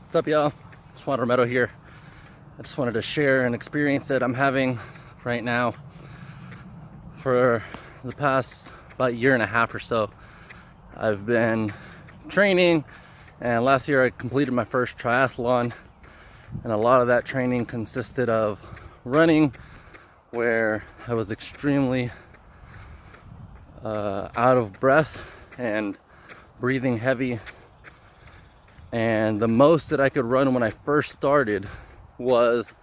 What's up, y'all? Juan Romero here. I just wanted to share an experience that I'm having right now. For the past about year and a half or so, I've been training, and last year I completed my first triathlon, and a lot of that training consisted of running, where I was extremely out of breath and breathing heavy. And the most that I could run when I first started was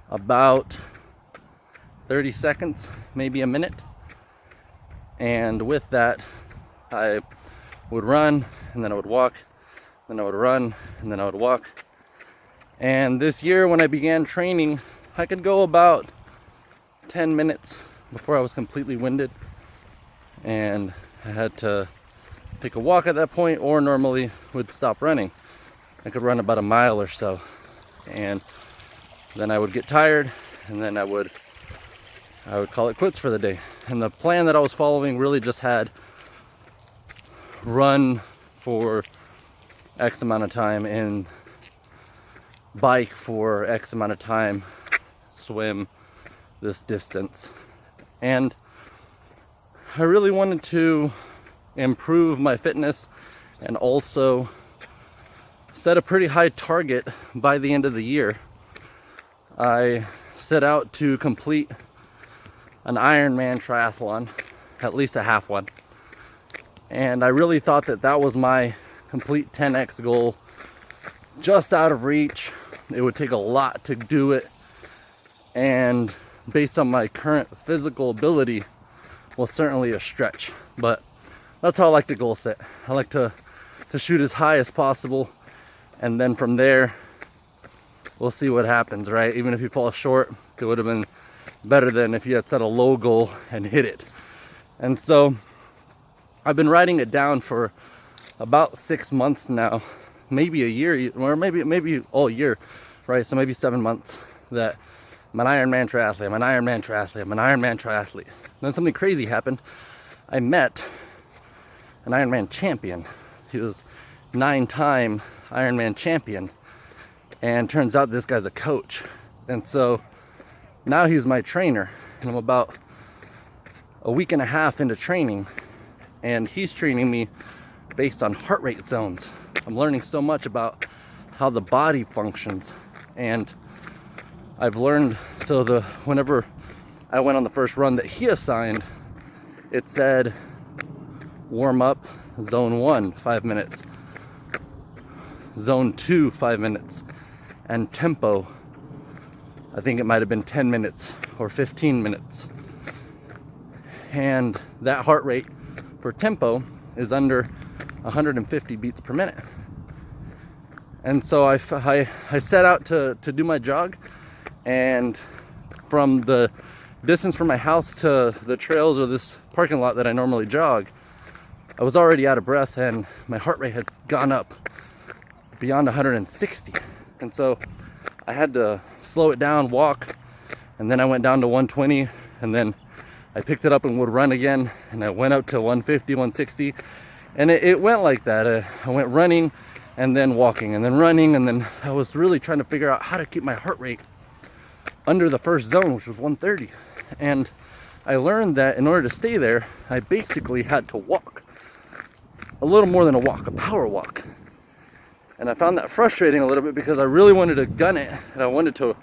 about 30 seconds, maybe a minute. And with that, I would run, and then I would walk, then I would run, and then I would walk. And this year when I began training, I could go about 10 minutes before I was completely winded. And I had to take a walk at that point, or normally would stop running. I could run about a mile or so, and then I would get tired, and then I would call it quits for the day. And the plan that I was following really just had run for X amount of time and bike for X amount of time, swim this distance. And I really wanted to improve my fitness and also set a pretty high target by the end of the year. I set out to complete an Ironman triathlon, at least a half one. And I really thought that that was my complete 10x goal, just out of reach. It would take a lot to do it, and based on my current physical ability, was certainly a stretch. But that's how I like to goal set. I like to shoot as high as possible, and then from there we'll see what happens, right? Even if you fall short, it would have been better than if you had set a low goal and hit it. And so I've been writing it down for about 6 months now, maybe a year, or maybe all year, right? So maybe 7 months, that I'm an Ironman triathlete, I'm an Ironman triathlete, I'm an Ironman triathlete. Then something crazy happened. I met an Ironman champion. He was 9-time Ironman champion, and turns out this guy's a coach. And so now he's my trainer, and I'm about a week and a half into training, and he's training me based on heart rate zones. I'm learning so much about how the body functions, and I've learned, so whenever I went on the first run that he assigned, it said warm up zone 1 5 minutes, zone 2 5 minutes, and tempo, I think it might have been 10 minutes or 15 minutes. And that heart rate for tempo is under 150 beats per minute. And so I set out to do my jog, and from the distance from my house to the trails or this parking lot that I normally jog, I was already out of breath, and my heart rate had gone up beyond 160. And so I had to slow it down, walk, and then I went down to 120, and then I picked it up and would run again, and I went up to 150, 160, and it went like that. I went running and then walking and then running, and then I was really trying to figure out how to keep my heart rate under the first zone, which was 130. And I learned that in order to stay there, I basically had to walk. A little more than a walk, a power walk. And I found that frustrating a little bit, because I really wanted to gun it, and I wanted to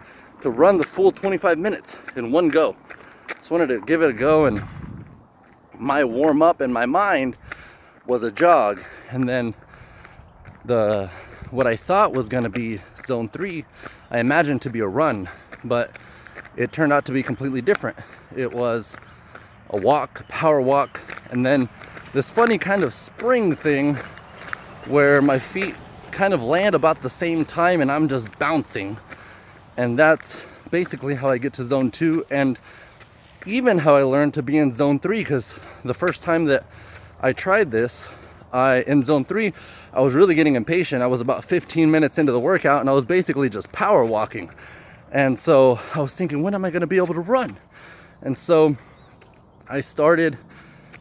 run the full 25 minutes in one go. Just wanted to give it a go, and my warm up in my mind was a jog, and then what I thought was going to be zone 3, I imagined to be a run, but it turned out to be completely different. It was a walk, a power walk, and then this funny kind of spring thing where my feet kind of land about the same time and I'm just bouncing. And that's basically how I get to zone 2, and even how I learned to be in zone 3, because the first time that I tried this, in zone 3, I was really getting impatient. I was about 15 minutes into the workout, and I was basically just power walking. And so I was thinking, when am I going to be able to run? And so I started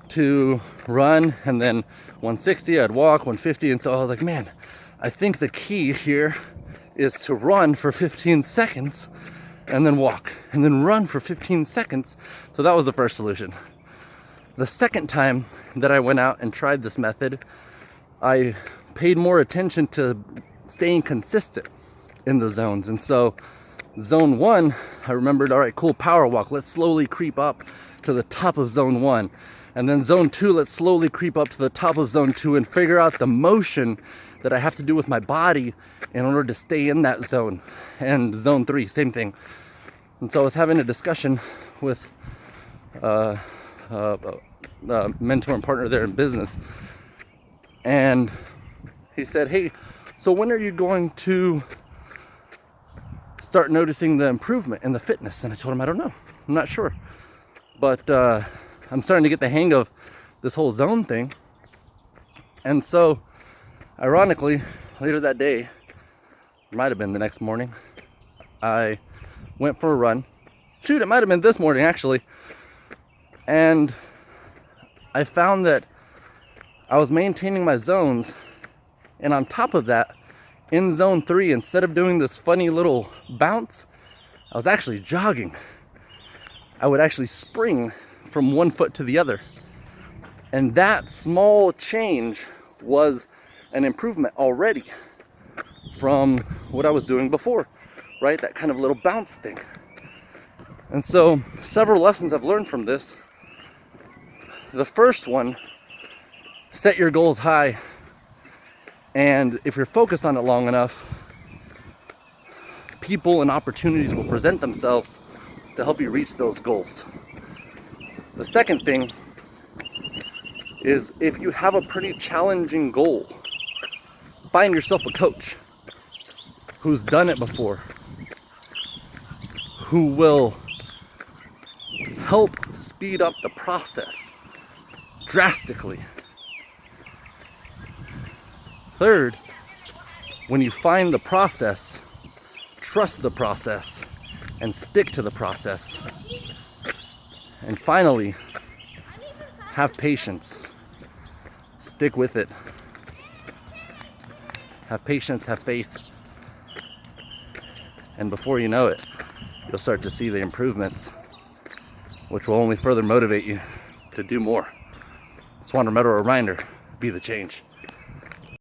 to run, and then 160, I'd walk 150, and so I was like, man, I think the key here is to run for 15 seconds and then walk, and then run for 15 seconds. So that was the first solution. The second time that I went out and tried this method, I paid more attention to staying consistent in the zones. And so zone 1, I remembered, all right, cool, power walk. Let's slowly creep up to the top of zone 1. And then zone 2, let's slowly creep up to the top of zone 2 and figure out the motion that I have to do with my body in order to stay in that zone. And zone 3, same thing. And so I was having a discussion with a mentor and partner there in business. And he said, hey, so when are you going to start noticing the improvement in the fitness? And I told him, I don't know. I'm not sure. But I'm starting to get the hang of this whole zone thing. And so, ironically, later that day, it might have been the next morning, I went for a run. Shoot, it might have been this morning, actually. And I found that I was maintaining my zones, and on top of that, in zone 3, instead of doing this funny little bounce, I was actually jogging. I would actually spring from one foot to the other. And that small change was an improvement already from what I was doing before, right? That kind of little bounce thing. And so, several lessons I've learned from this. The first one, set your goals high, and if you're focused on it long enough, people and opportunities will present themselves to help you reach those goals. The second thing is, if you have a pretty challenging goal, find yourself a coach who's done it before, who will help speed up the process drastically. Third, when you find the process, trust the process and stick to the process. And finally, have patience. Stick with it. Have patience, have faith. And before you know it, you'll start to see the improvements, which will only further motivate you to do more. Just want to remember a reminder, be the change.